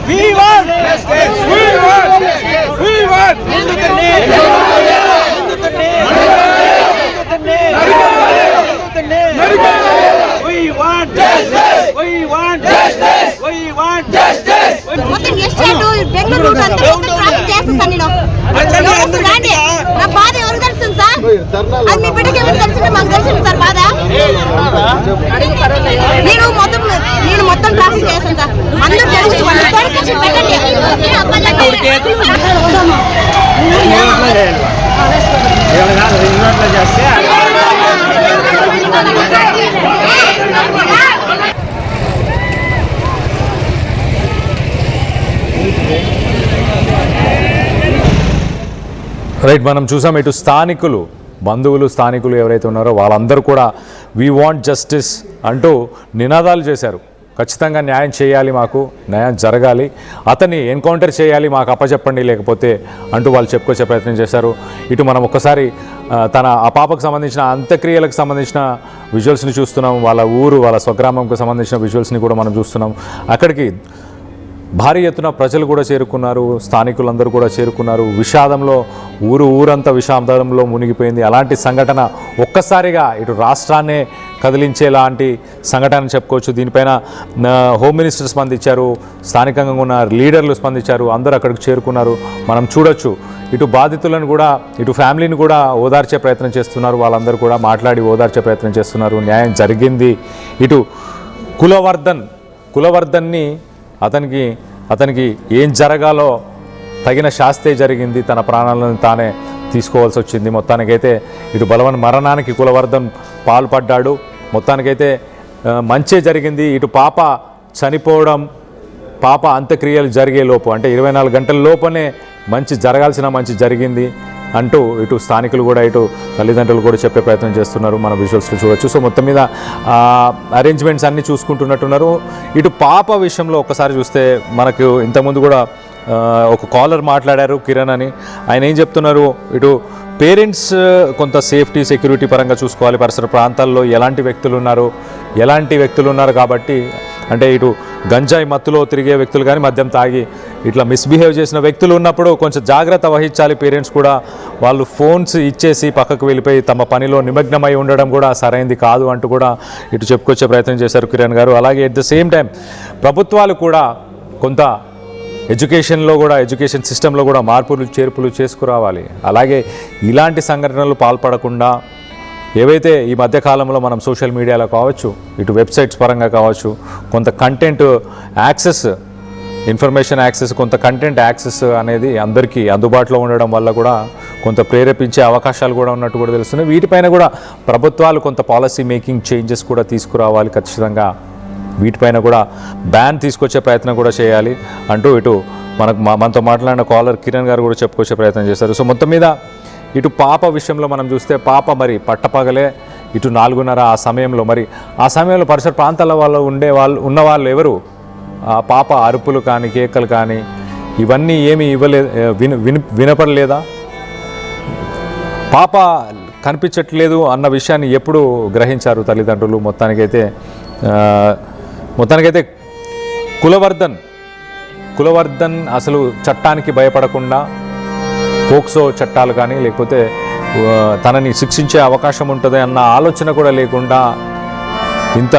We want justice. We want justice. We want Hinduthane. We want justice. We want justice. We want justice. మొత్తం estate Bengaluru route అంతా traffic చేస్తాను నేను. రాండి నా బాధ ఎవరు తెలుస్తుంది సార్? అది మీ బిడ్డకి ఎవరు తెలుస్తుంది? మాకు తెలుస్తుంది సార్ బాధ. నేను మొత్తం ట్రాఫిక్ చేస్తాను సార్. అందరూ తెలుసుకోండి. పెట్టండి. రైట్, మనం చూసాం ఇటు స్థానికులు, బంధువులు, స్థానికులు ఎవరైతే ఉన్నారో వాళ్ళందరూ కూడా వీ వాంట్ జస్టిస్ అంటూ నినాదాలు చేశారు. ఖచ్చితంగా న్యాయం చేయాలి, మాకు న్యాయం జరగాలి, అతన్ని ఎన్కౌంటర్ చేయాలి, మాకు అప్పచెప్పండి లేకపోతే అంటూ వాళ్ళు చెప్పుకొచ్చే ప్రయత్నం చేశారు. ఇటు మనం ఒక్కసారి ఆ పాపకు సంబంధించిన అంత్యక్రియలకు సంబంధించిన విజువల్స్ని చూస్తున్నాం. వాళ్ళ ఊరు, వాళ్ళ స్వగ్రామంకు సంబంధించిన విజువల్స్ని కూడా మనం చూస్తున్నాం. అక్కడికి భారీ ఎత్తున ప్రజలు కూడా చేరుకున్నారు, స్థానికులందరూ కూడా చేరుకున్నారు. విషాదంలో ఊరంతా విషాదంలో మునిగిపోయింది. అలాంటి సంఘటన ఒక్కసారిగా ఇటు రాష్ట్రాన్నే కదిలించేలాంటి సంఘటన చెప్పుకోవచ్చు. దీనిపైన హోమ్ మినిస్టర్ స్పందించారు, స్థానికంగా ఉన్న లీడర్లు స్పందించారు, అందరూ అక్కడికి చేరుకున్నారు. మనం చూడొచ్చు ఇటు బాధితులను కూడా, ఇటు ఫ్యామిలీని కూడా ఓదార్చే ప్రయత్నం చేస్తున్నారు. వాళ్ళందరూ కూడా మాట్లాడి ఓదార్చే ప్రయత్నం చేస్తున్నారు. న్యాయం జరిగింది. ఇటు కులవర్ధన్ని అతనికి ఏం జరగాలో తగిన శాస్తే జరిగింది. తన ప్రాణాలను తానే తీసుకోవాల్సి వచ్చింది. మొత్తానికైతే ఇటు బలవన్ మరణానికి కులవర్ధన్ పాల్పడ్డాడు. మొత్తానికైతే మంచే జరిగింది. ఇటు పాప చనిపోవడం, పాప అంత్యక్రియలు జరిగే లోపు అంటే 24 గంటల లోపనే జరగాల్సిన మంచి జరిగింది అంటూ ఇటు స్థానికులు కూడా, ఇటు తల్లిదండ్రులు కూడా చెప్పే ప్రయత్నం చేస్తున్నారు. మన విజువల్స్లో చూడవచ్చు. సో మొత్తం మీద అరేంజ్మెంట్స్ అన్నీ చూసుకుంటున్నట్టున్నారు. ఇటు పాప విషయంలో ఒక్కసారి చూస్తే మనకు ఇంతకుముందు కూడా ఒక కాలర్ మాట్లాడారు, కిరణ్ అని. ఆయన ఏం చెప్తున్నారు, ఇటు పేరెంట్స్ కొంత సేఫ్టీ సెక్యూరిటీ పరంగా చూసుకోవాలి. పరిసర ప్రాంతాల్లో ఎలాంటి వ్యక్తులు ఉన్నారు కాబట్టి, అంటే ఇటు గంజాయి మత్తులో తిరిగే వ్యక్తులు కానీ, మద్యం తాగి ఇట్లా మిస్బిహేవ్ చేసిన వ్యక్తులు ఉన్నప్పుడు కొంచెం జాగ్రత్త వహించాలి. పేరెంట్స్ కూడా వాళ్ళు ఫోన్స్ ఇచ్చేసి పక్కకు వెళ్ళిపోయి తమ పనిలో నిమగ్నమై ఉండడం కూడా సరైనది కాదు అంటూ కూడా ఇటు చెప్పుకొచ్చే ప్రయత్నం చేశారు కిరణ్ గారు. అలాగే ఎట్ ద సేమ్ టైం ప్రభుత్వాలు కూడా కొంత ఎడ్యుకేషన్ సిస్టంలో కూడా మార్పులు చేర్పులు చేసుకురావాలి. అలాగే ఇలాంటి సంఘటనలు పాల్పడకుండా ఏవైతే ఈ మధ్యకాలంలో మనం సోషల్ మీడియాలో కావచ్చు, ఇటు వెబ్సైట్స్ పరంగా కావచ్చు, కొంత కంటెంట్ యాక్సెస్, ఇన్ఫర్మేషన్ యాక్సెస్, కొంత కంటెంట్ యాక్సెస్ అనేది అందరికీ అందుబాటులో ఉండడం వల్ల కూడా కొంత ప్రేరేపించే అవకాశాలు కూడా ఉన్నట్టు కూడా తెలుస్తున్నాయి. వీటిపైన కూడా ప్రభుత్వాలు కొంత పాలసీ మేకింగ్ చేంజెస్ కూడా తీసుకురావాలి. ఖచ్చితంగా వీటిపైన కూడా బ్యాన్ తీసుకొచ్చే ప్రయత్నం కూడా చేయాలి అంటూ ఇటు మనతో మాట్లాడిన కాలర్ కిరణ్ గారు కూడా చెప్పుకొచ్చే ప్రయత్నం చేశారు. సో మొత్తం మీద ఇటు పాప విషయంలో మనం చూస్తే పాప మరి పట్టపగలే ఇటు 4:30 ఆ సమయంలో పరిసర ప్రాంతాల వాళ్ళు ఉన్నవాళ్ళు ఎవరు ఆ పాప అరుపులు కానీ, కేకలు కానీ ఇవన్నీ ఏమీ వినపడలేదా? పాప కనిపించట్లేదు అన్న విషయాన్ని ఎప్పుడు గ్రహించారు తల్లిదండ్రులు? మొత్తానికైతే కులవర్ధన్ అసలు చట్టానికి భయపడకుండా, పోక్సో చట్టాలు కానీ లేకపోతే తనని శిక్షించే అవకాశం ఉంటుంది అన్న ఆలోచన కూడా లేకుండా ఇంత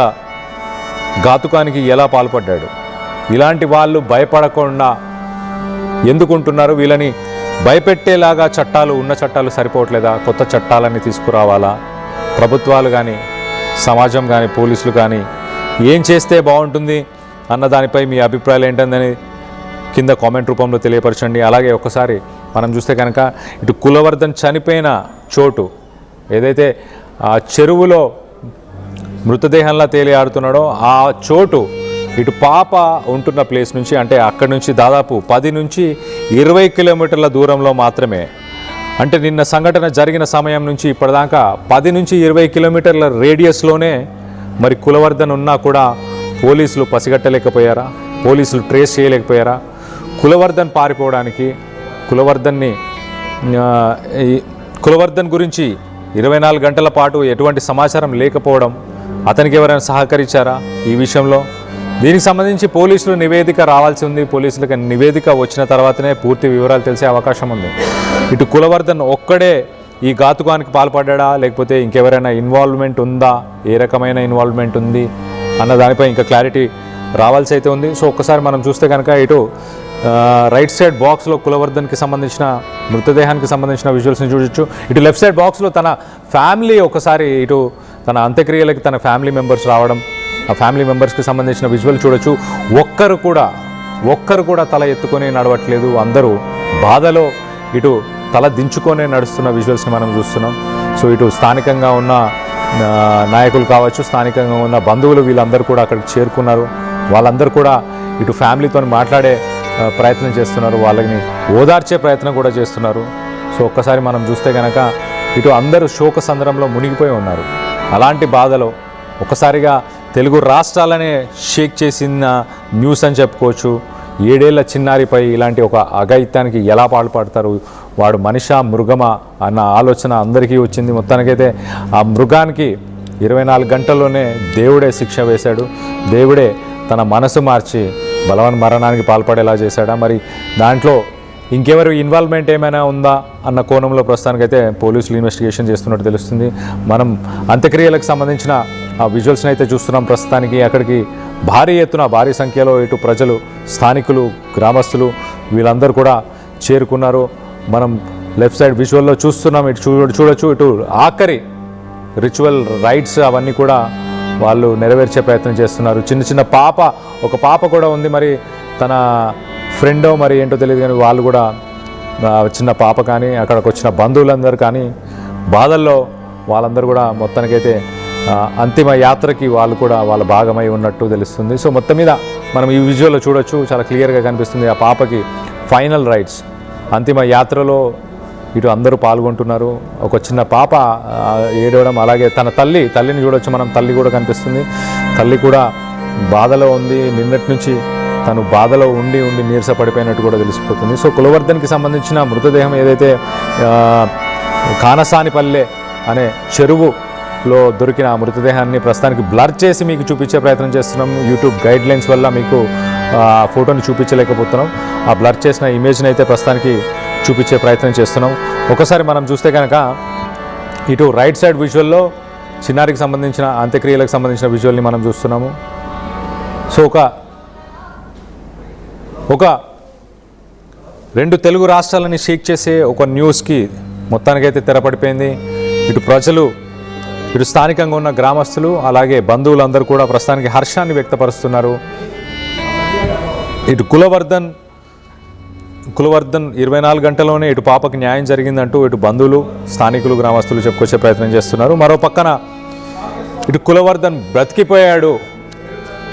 ఘాతుకానికి ఎలా పాల్పడ్డాడు? ఇలాంటి వాళ్ళు భయపడకుండా ఎందుకుంటున్నారు? వీళ్ళని భయపెట్టేలాగా ఉన్న చట్టాలు సరిపోవట్లేదా? కొత్త చట్టాలన్నీ తీసుకురావాలా? ప్రభుత్వాలు కానీ, సమాజం కానీ, పోలీసులు కానీ ఏం చేస్తే బాగుంటుంది అన్న దానిపై మీ అభిప్రాయాలు ఏంటందని కింద కామెంట్ రూపంలో తెలియపరచండి. అలాగే ఒకసారి మనం చూస్తే కనుక ఇటు కులవర్ధన్ చనిపోయిన చోటు ఏదైతే ఆ చెరువులో మృతదేహంలా తేలి ఆడుతున్నాడో ఆ చోటు ఇటు పాప ఉంటున్న ప్లేస్ నుంచి, అంటే అక్కడి నుంచి దాదాపు 10 నుంచి 20 కిలోమీటర్ల దూరంలో మాత్రమే. అంటే నిన్న సంఘటన జరిగిన సమయం నుంచి ఇప్పటిదాకా 10 నుంచి 20 కిలోమీటర్ల రేడియస్లోనే మరి కులవర్ధన్ ఉన్నా కూడా పోలీసులు పసిగట్టలేకపోయారా? పోలీసులు ట్రేస్ చేయలేకపోయారా? కులవర్ధన్ పారిపోవడానికి, కులవర్ధన్ గురించి 24 గంటల పాటు ఎటువంటి సమాచారం లేకపోవడం, అతనికి ఎవరైనా సహకరించారా ఈ విషయంలో? దీనికి సంబంధించి పోలీసులు నివేదిక రావాల్సి ఉంది. పోలీసులకు నివేదిక వచ్చిన తర్వాతనే పూర్తి వివరాలు తెలిసే అవకాశం ఉంది. ఇటు కులవర్ధన్ ఒక్కడే ఈ ఘాతుకానికి పాల్పడ్డా, లేకపోతే ఇంకెవరైనా ఇన్వాల్వ్మెంట్ ఉందా, ఏ రకమైన ఇన్వాల్వ్మెంట్ ఉంది అన్న దానిపై ఇంకా క్లారిటీ రావాల్సి అయితే ఉంది. సో ఒక్కసారి మనం చూస్తే కనుక ఇటు రైట్ సైడ్ బాక్స్లో కులవర్ధన్కి సంబంధించిన మృతదేహానికి సంబంధించిన విజువల్స్ని చూడొచ్చు. ఇటు లెఫ్ట్ సైడ్ బాక్స్లో తన ఫ్యామిలీ ఒకసారి ఇటు తన అంత్యక్రియలకి తన ఫ్యామిలీ మెంబర్స్ రావడం, ఆ ఫ్యామిలీ మెంబర్స్కి సంబంధించిన విజువల్ చూడొచ్చు. ఒక్కరు కూడా తల ఎత్తుకొని నడవట్లేదు. అందరూ బాధలో ఇటు తల దించుకొనే నడుస్తున్న విజువల్స్ని మనం చూస్తున్నాం. సో ఇటు స్థానికంగా ఉన్న నాయకులు కావచ్చు, స్థానికంగా ఉన్న బంధువులు వీళ్ళందరూ కూడా అక్కడికి చేరుకున్నారు. వాళ్ళందరూ కూడా ఇటు ఫ్యామిలీతో మాట్లాడే ప్రయత్నం చేస్తున్నారు, వాళ్ళని ఓదార్చే ప్రయత్నం కూడా చేస్తున్నారు. సో ఒక్కసారి మనం చూస్తే కనుక ఇటు అందరూ శోక సంద్రంలో మునిగిపోయి ఉన్నారు. అలాంటి బాధలో ఒక్కసారిగా తెలుగు రాష్ట్రాలనే షేక్ చేసిన న్యూస్ అని చెప్పుకోవచ్చు. 7 ఏళ్ల చిన్నారిపై ఇలాంటి ఒక అఘాయిత్యానికి ఎలా పాల్పడతారు, వాడు మనిషా మృగమా అన్న ఆలోచన అందరికీ వచ్చింది. మొత్తానికైతే ఆ మృగానికి 24 గంటల్లోనే దేవుడే శిక్ష వేశాడు. దేవుడే తన మనసు మార్చి బలవన్ మరణానికి పాల్పడేలా చేశాడా, మరి దాంట్లో ఇంకెవరు ఇన్వాల్వ్మెంట్ ఏమైనా ఉందా అన్న కోణంలో ప్రస్తుతానికైతే పోలీసులు ఇన్వెస్టిగేషన్ చేస్తున్నట్టు తెలుస్తుంది. మనం అంత్యక్రియలకు సంబంధించిన ఆ విజువల్స్ని అయితే చూస్తున్నాం. ప్రస్తుతానికి అక్కడికి భారీ సంఖ్యలో ఇటు ప్రజలు, స్థానికులు, గ్రామస్తులు వీళ్ళందరూ కూడా చేరుకున్నారు. మనం లెఫ్ట్ సైడ్ విజువల్లో చూస్తున్నాం. ఇటు చూడొచ్చు. ఇటు ఆఖరి రిచువల్ రైట్స్ అవన్నీ కూడా వాళ్ళు నెరవేర్చే ప్రయత్నం చేస్తున్నారు. చిన్న ఒక పాప కూడా ఉంది. మరి తన ఫ్రెండో మరి ఏంటో తెలియదు, కానీ వాళ్ళు కూడా చిన్న పాప కానీ అక్కడికి వచ్చిన బంధువులందరూ కానీ బాధల్లో వాళ్ళందరూ కూడా మొత్తానికైతే అంతిమ యాత్రకి వాళ్ళు కూడా వాళ్ళ భాగమై ఉన్నట్టు తెలుస్తుంది. సో మొత్తం మీద మనం ఈ విజువల్లో చూడొచ్చు, చాలా క్లియర్గా కనిపిస్తుంది. ఆ పాపకి ఫైనల్ రైట్స్, అంతిమ యాత్రలో ఇటు అందరూ పాల్గొంటున్నారు. ఒక చిన్న పాప ఏడవడం, అలాగే తన తల్లిని చూడొచ్చు మనం. తల్లి కూడా కనిపిస్తుంది. తల్లి కూడా బాధలో ఉంది. నిన్నటి నుంచి తను బాధలో ఉండి నీరసపడిపోయినట్టు కూడా తెలిసిపోతుంది. సో కులవర్ధన్కి సంబంధించిన మృతదేహం ఏదైతే కానసానిపల్లె అనే చెరువులో దొరికిన ఆ మృతదేహాన్ని ప్రస్తుతానికి బ్లర్ చేసి మీకు చూపించే ప్రయత్నం చేస్తున్నాం. యూట్యూబ్ గైడ్లైన్స్ వల్ల మీకు ఫోటోని చూపించలేకపోతున్నాం. ఆ బ్లర్ చేసిన ఇమేజ్ని అయితే ప్రస్తుతానికి చూపించే ప్రయత్నం చేస్తున్నాం. ఒకసారి మనం చూస్తే కనుక ఇటు రైట్ సైడ్ విజువల్లో చిన్నారికి సంబంధించిన అంత్యక్రియలకు సంబంధించిన విజువల్ని మనం చూస్తున్నాము. సో ఒక 2 తెలుగు రాష్ట్రాలని షేక్ చేసే ఒక న్యూస్కి మొత్తానికైతే తెరపడిపోయింది. ఇటు ప్రజలు, ఇటు స్థానికంగా ఉన్న గ్రామస్తులు, అలాగే బంధువులందరూ కూడా ప్రస్తుతానికి హర్షాన్ని వ్యక్తపరుస్తున్నారు. ఇటు కులవర్ధన్ 24 గంటల్లోనే ఇటు పాపకి న్యాయం జరిగిందంటూ ఇటు బంధువులు, స్థానికులు, గ్రామస్తులు చెప్పుకొచ్చే ప్రయత్నం చేస్తున్నారు. మరో పక్కన ఇటు కులవర్ధన్ బ్రతికిపోయాడు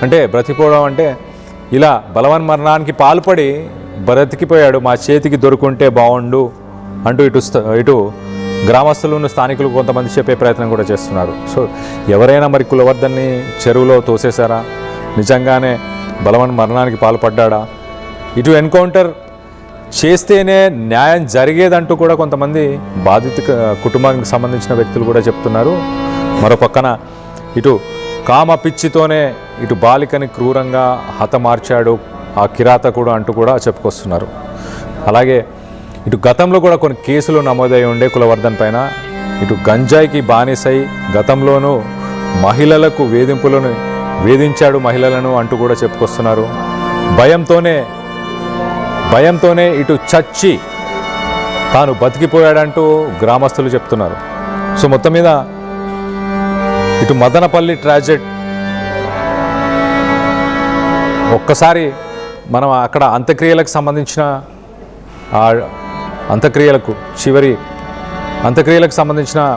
అంటే, బ్రతికిపోవడం అంటే ఇలా బలవన్ మరణానికి పాల్పడి బ్రతికిపోయాడు, మా చేతికి దొరుకుంటే బాగుండు అంటూ ఇటు గ్రామస్తులను, స్థానికులు కొంతమంది చెప్పే ప్రయత్నం కూడా చేస్తున్నారు. సో ఎవరైనా మరి కులవర్ధన్ని చెరువులో తోసేశారా, నిజంగానే బలవన్ మరణానికి పాల్పడ్డా, ఇటు ఎన్కౌంటర్ చేస్తేనే న్యాయం జరిగేదంటూ కూడా కొంతమంది బాధిత కుటుంబానికి సంబంధించిన వ్యక్తులు కూడా చెప్తున్నారు. మరో పక్కన ఇటు కామ పిచ్చితోనే ఇటు బాలికని క్రూరంగా హతమార్చాడు ఆ కిరాతకుడు అంటూ కూడా చెప్పుకొస్తున్నారు. అలాగే ఇటు గతంలో కూడా కొన్ని కేసులు నమోదై ఉండే కులవర్ధన్ పైన. ఇటు గంజాయికి బానిసై గతంలోనూ మహిళలకు వేధించాడు మహిళలను అంటూ కూడా చెప్పుకొస్తున్నారు. భయంతోనే ఇటు చచ్చి తాను బతికిపోయాడంటూ గ్రామస్తులు చెప్తున్నారు. సో మొత్తం మీద ఇటు మదనపల్లి ట్రాజెడీ ఒక్కసారి మనం అక్కడ అంత్యక్రియలకు సంబంధించిన చివరి అంత్యక్రియలకు సంబంధించిన